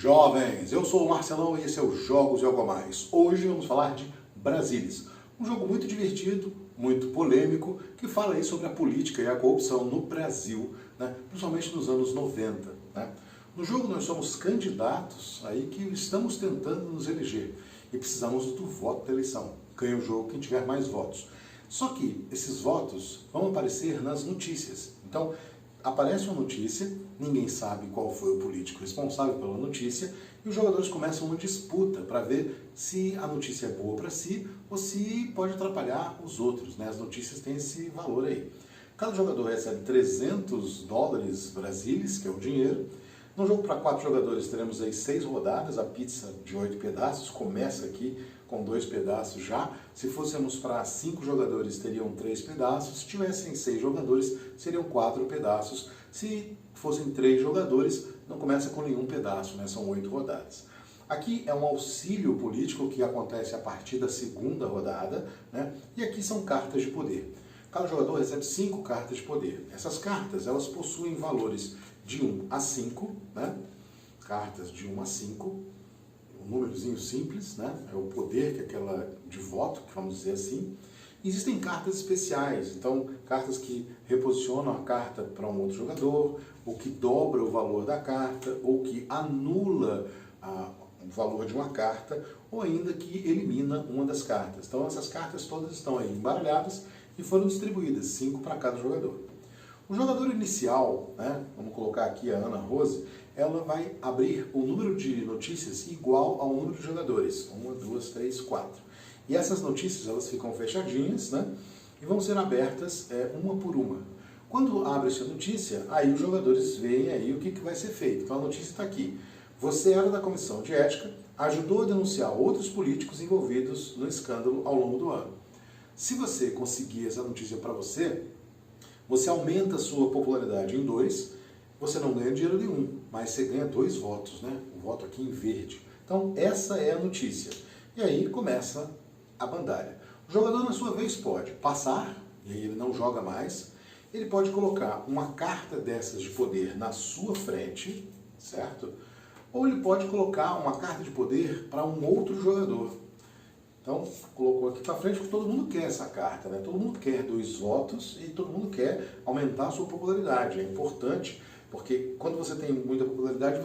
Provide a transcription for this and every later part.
Jovens, eu sou o Marcelão e esse é o Jogos e Algo a Mais. Hoje vamos falar de Brasilis, um jogo muito divertido, muito polêmico, que fala aí sobre a política e a corrupção no Brasil, né? Principalmente nos anos 90. Né? No jogo nós somos candidatos aí que estamos tentando nos eleger e precisamos do voto da eleição. Ganha o jogo quem tiver mais votos. Só que esses votos vão aparecer nas notícias. Então, aparece uma notícia, ninguém sabe qual foi o político responsável pela notícia, e os jogadores começam uma disputa para ver se a notícia é boa para si ou se pode atrapalhar os outros, né? As notícias têm esse valor aí. Cada jogador recebe $300 brasileiros, que é o dinheiro. No jogo para 4 jogadores teremos aí 6 rodadas, a pizza de 8 pedaços, começa aqui com 2 pedaços já. Se fôssemos para 5 jogadores, teriam 3 pedaços. Se tivessem 6 jogadores, seriam 4 pedaços. Se fossem 3 jogadores, não começa com nenhum pedaço, né? São 8 rodadas. Aqui é um auxílio político que acontece a partir da segunda rodada, né? E aqui são cartas de poder. Cada jogador recebe 5 cartas de poder. Essas cartas, elas possuem valores de 1 a 5, né? Cartas de 1 a 5. Um númerozinho simples, né? É o poder que aquela de voto, que vamos dizer assim. Existem cartas especiais, então cartas que reposicionam a carta para um outro jogador, ou que dobra o valor da carta, ou que anula o valor de uma carta, ou ainda que elimina uma das cartas. Então essas cartas todas estão aí embaralhadas e foram distribuídas, 5 para cada jogador. O jogador inicial, né, vamos colocar aqui a Ana Rose, ela vai abrir o número de notícias igual ao número de jogadores. 1, 2, 3, 4. E essas notícias elas ficam fechadinhas, né, e vão ser abertas uma por uma. Quando abre-se a notícia, aí os jogadores veem aí o que vai ser feito. Então a notícia está aqui. Você era da comissão de ética, ajudou a denunciar outros políticos envolvidos no escândalo ao longo do ano. Se você conseguir essa notícia para você, você aumenta a sua popularidade em 2, você não ganha dinheiro nenhum, mas você ganha 2 votos, né? O voto aqui em verde. Então, essa é a notícia. E aí começa a bandalha. O jogador, na sua vez, pode passar, e aí ele não joga mais. Ele pode colocar uma carta dessas de poder na sua frente, certo? Ou ele pode colocar uma carta de poder para um outro jogador. Então, colocou aqui para frente porque todo mundo quer essa carta, né? Todo mundo quer 2 votos e todo mundo quer aumentar a sua popularidade. É importante, porque quando você tem muita popularidade,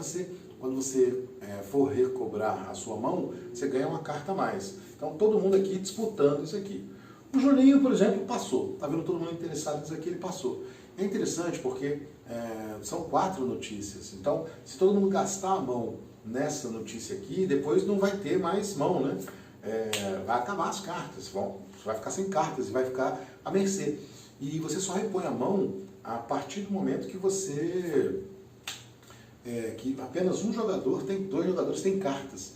quando você for recobrar a sua mão, você ganha uma carta a mais. Então, todo mundo aqui disputando isso aqui. O Julinho, por exemplo, passou. Tá vendo todo mundo interessado nisso aqui, ele passou. É interessante porque são 4 notícias. Então, se todo mundo gastar a mão nessa notícia aqui, depois não vai ter mais mão, né? Vai acabar as cartas, você vai ficar sem cartas e vai ficar à mercê. E você só repõe a mão a partir do momento que que apenas um jogador tem, 2 jogadores têm cartas.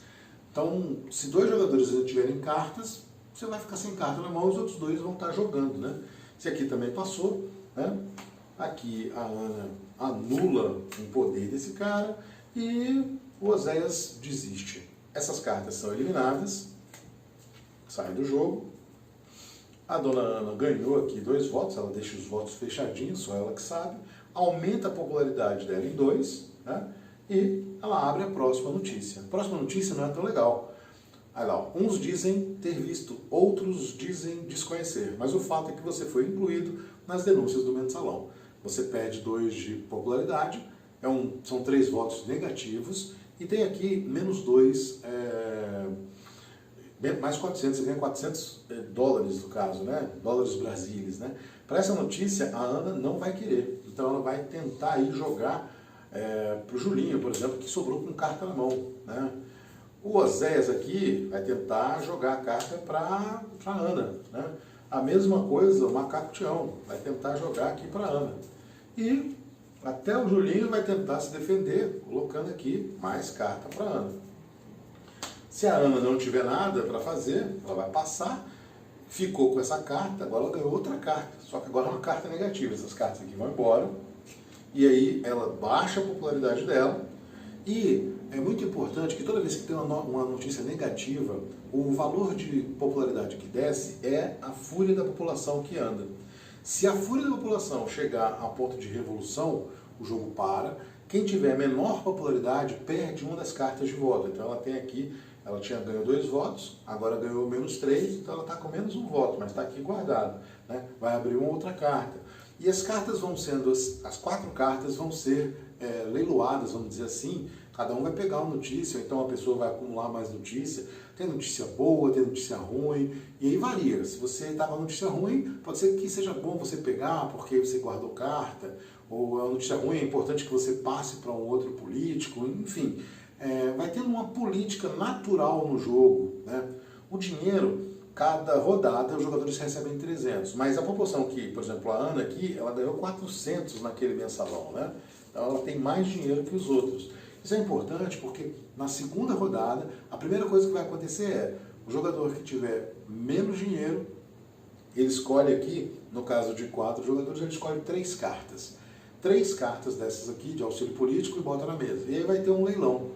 Então, se 2 jogadores tiverem cartas, você vai ficar sem carta na mão e os outros 2 vão estar jogando, né? Esse aqui também passou, né? Aqui a Ana anula um poder desse cara e o Oséias desiste. Essas cartas são eliminadas, sai do jogo. A dona Ana ganhou aqui 2 votos, ela deixa os votos fechadinhos, só ela que sabe. Aumenta a popularidade dela em 2, né? E ela abre a próxima notícia. A próxima notícia não é tão legal. Aí lá, uns dizem ter visto, outros dizem desconhecer. Mas o fato é que você foi incluído nas denúncias do mensalão. Você perde 2 de popularidade, são 3 votos negativos, e tem aqui menos 2, mais 400, você ganha $400 no caso, né? Dólares brasileiros, né? Para essa notícia, a Ana não vai querer. Então ela vai tentar aí jogar para o Julinho, por exemplo, que sobrou com carta na mão, né? O Oséias aqui vai tentar jogar a carta para a Ana, né? A mesma coisa, o Macaco Tião vai tentar jogar aqui para a Ana. E até o Julinho vai tentar se defender, colocando aqui mais carta para a Ana. Se a Ana não tiver nada para fazer, ela vai passar, ficou com essa carta, agora ela ganhou outra carta, só que agora é uma carta negativa. Essas cartas aqui vão embora, e aí ela baixa a popularidade dela, e é muito importante que toda vez que tem uma notícia negativa, o valor de popularidade que desce é a fúria da população que anda. Se a fúria da população chegar a ponto de revolução, o jogo para Quem tiver menor popularidade perde uma das cartas de voto. Então ela tem aqui, ela tinha ganho 2 votos, agora ganhou menos 3, então ela está com menos 1 voto, mas está aqui guardado, né? Vai abrir uma outra carta. E as cartas vão sendo, as 4 cartas vão ser leiloadas, vamos dizer assim. Cada um vai pegar uma notícia, então a pessoa vai acumular mais notícia. Tem notícia boa, tem notícia ruim, e aí varia. Se você está com uma notícia ruim, pode ser que seja bom você pegar, porque você guardou carta, ou a notícia ruim é importante que você passe para um outro político, enfim. Vai tendo uma política natural no jogo, né? O dinheiro, cada rodada, os jogadores recebem 300, mas a proporção que, por exemplo, a Ana aqui, ela ganhou 400 naquele mensalão, né? Então ela tem mais dinheiro que os outros. Isso é importante porque na segunda rodada, a primeira coisa que vai acontecer é, o jogador que tiver menos dinheiro, ele escolhe aqui, no caso de 4 jogadores, ele escolhe 3 cartas. 3 cartas dessas aqui, de auxílio político, e bota na mesa. E aí vai ter um leilão.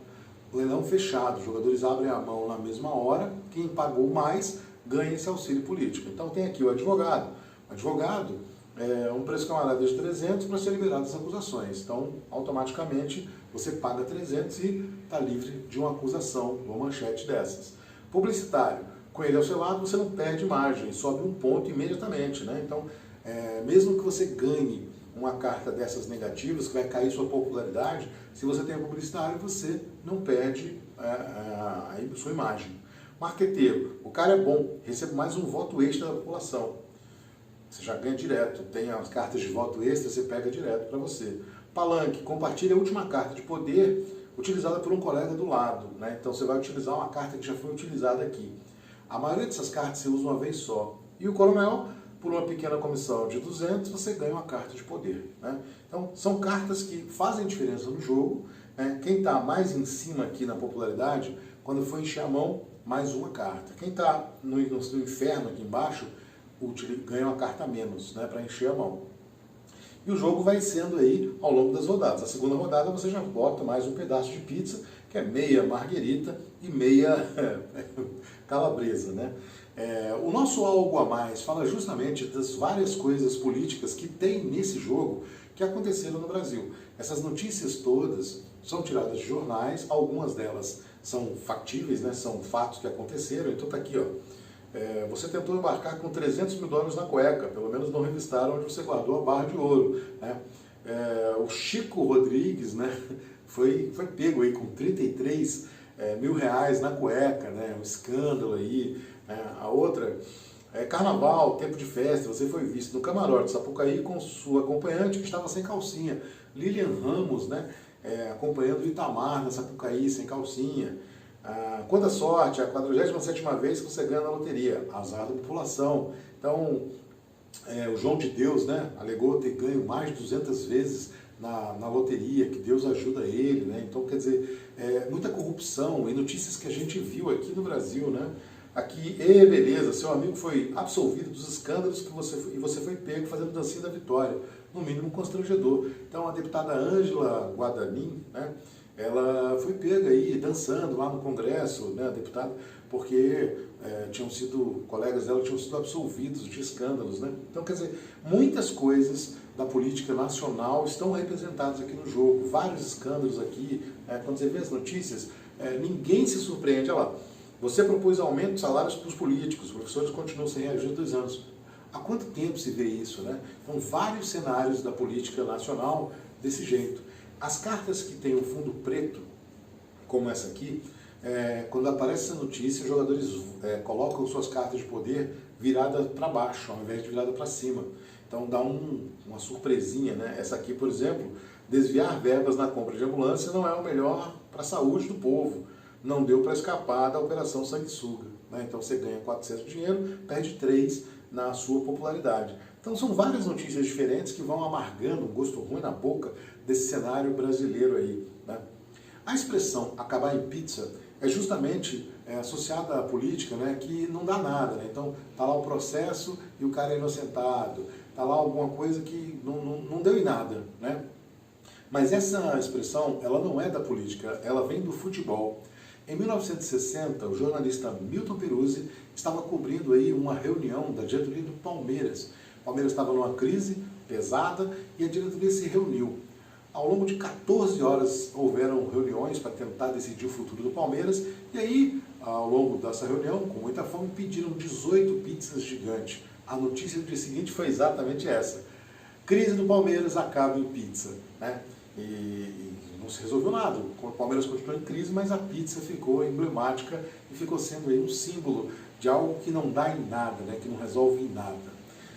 Leilão fechado, os jogadores abrem a mão na mesma hora, quem pagou mais ganha esse auxílio político. Então tem aqui o advogado. O advogado é um preço camarada de 300 para ser liberado as acusações. Então, automaticamente, você paga 300 e está livre de uma acusação, uma manchete dessas. Publicitário, com ele ao seu lado, você não perde margem, sobe um ponto imediatamente, né? Então, mesmo que você ganhe uma carta dessas negativas, que vai cair sua popularidade, se você tem publicitário, você não perde a sua imagem. Marqueteiro, o cara é bom, recebe mais um voto extra da população. Você já ganha direto, tem as cartas de voto extra, você pega direto para você. Palanque, compartilha a última carta de poder utilizada por um colega do lado, né? Então você vai utilizar uma carta que já foi utilizada aqui. A maioria dessas cartas você usa uma vez só. E o coronel, por uma pequena comissão de 200, você ganha uma carta de poder, né? Então são cartas que fazem diferença no jogo, né? Quem está mais em cima aqui na popularidade, quando for encher a mão, mais uma carta. Quem está no inferno aqui embaixo, ganha uma carta a menos, né, para encher a mão. E o jogo vai sendo aí ao longo das rodadas. A segunda rodada você já bota mais um pedaço de pizza, que é meia marguerita e meia calabresa, né? O nosso Algo a Mais fala justamente das várias coisas políticas que tem nesse jogo que aconteceram no Brasil. Essas notícias todas são tiradas de jornais, algumas delas são factíveis, né? São fatos que aconteceram. Então tá aqui, ó. Você tentou embarcar com 300 mil dólares na cueca, pelo menos não revistaram onde você guardou a barra de ouro, né? O Chico Rodrigues, né, foi pego aí com 33 mil reais na cueca, né? Um escândalo aí. A outra, carnaval, tempo de festa, você foi visto no camarote de Sapucaí com sua acompanhante que estava sem calcinha. Lilian Ramos, né, acompanhando o Itamar na Sapucaí sem calcinha. Quanta sorte, a 47ª vez que você ganha na loteria, azar da população. Então, o João de Deus, né, alegou ter ganho mais de 200 vezes na loteria, que Deus ajuda ele, né? Então, quer dizer, muita corrupção e notícias que a gente viu aqui no Brasil, né? Aqui, beleza, seu amigo foi absolvido dos escândalos que você foi pego fazendo dancinha da vitória, no mínimo constrangedor. Então, a deputada Ângela Guadagnino, né, ela foi pega aí dançando lá no Congresso, né, a deputada, porque colegas dela tinham sido absolvidos de escândalos, né? Então, quer dizer, muitas coisas da política nacional estão representadas aqui no jogo, vários escândalos aqui. Quando você vê as notícias, ninguém se surpreende. Olha lá, você propôs aumento de salários para os políticos, os professores continuam sem reagir há 2 anos. Há quanto tempo se vê isso, né? Então, vários cenários da política nacional desse jeito. As cartas que têm um fundo preto, como essa aqui, quando aparece essa notícia, os jogadores colocam suas cartas de poder virada para baixo, ao invés de virada para cima. Então dá uma surpresinha, né? Essa aqui, por exemplo, desviar verbas na compra de ambulância não é o melhor para a saúde do povo. Não deu para escapar da operação sanguessuga, né? Então você ganha 400 de dinheiro, perde 3 na sua popularidade. Então são várias notícias diferentes que vão amargando um gosto ruim na boca desse cenário brasileiro aí, né? A expressão acabar em pizza é justamente associada à política, né, que não dá nada, né? Então tá lá o processo e o cara é inocentado, tá lá alguma coisa que não deu em nada, né? Mas essa expressão, ela não é da política, ela vem do futebol. Em 1960, o jornalista Milton Peruzzi estava cobrindo aí uma reunião da diretoria do Palmeiras. O Palmeiras estava numa crise pesada e a diretoria se reuniu. Ao longo de 14 horas houveram reuniões para tentar decidir o futuro do Palmeiras, e aí, ao longo dessa reunião, com muita fome, pediram 18 pizzas gigantes. A notícia do dia seguinte foi exatamente essa: crise do Palmeiras acaba em pizza, né? E não se resolveu nada. O Palmeiras continuou em crise, mas a pizza ficou emblemática e ficou sendo aí um símbolo de algo que não dá em nada, né? Que não resolve em nada.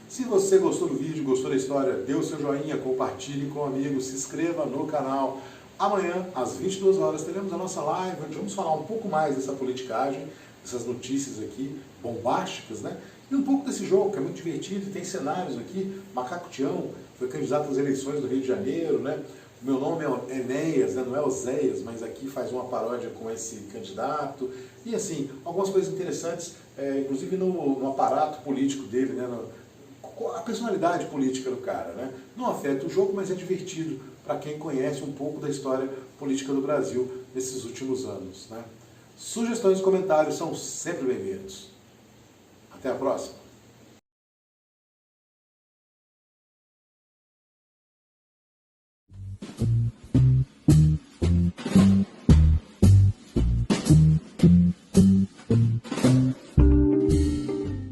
Se você gostou do vídeo, gostou da história, dê o seu joinha, compartilhe com amigos, se inscreva no canal. Amanhã, às 22 horas, teremos a nossa live, onde vamos falar um pouco mais dessa politicagem, dessas notícias aqui bombásticas, né? E um pouco desse jogo, que é muito divertido, tem cenários aqui. Macaco Tião foi candidato às eleições do Rio de Janeiro, né? O meu nome é Enéas, né? Não é Oséias, mas aqui faz uma paródia com esse candidato. E assim, algumas coisas interessantes, inclusive no aparato político dele, né? A personalidade política do cara, né? Não afeta o jogo, mas é divertido para quem conhece um pouco da história política do Brasil nesses últimos anos, né? Sugestões e comentários são sempre bem-vindos. Até a próxima!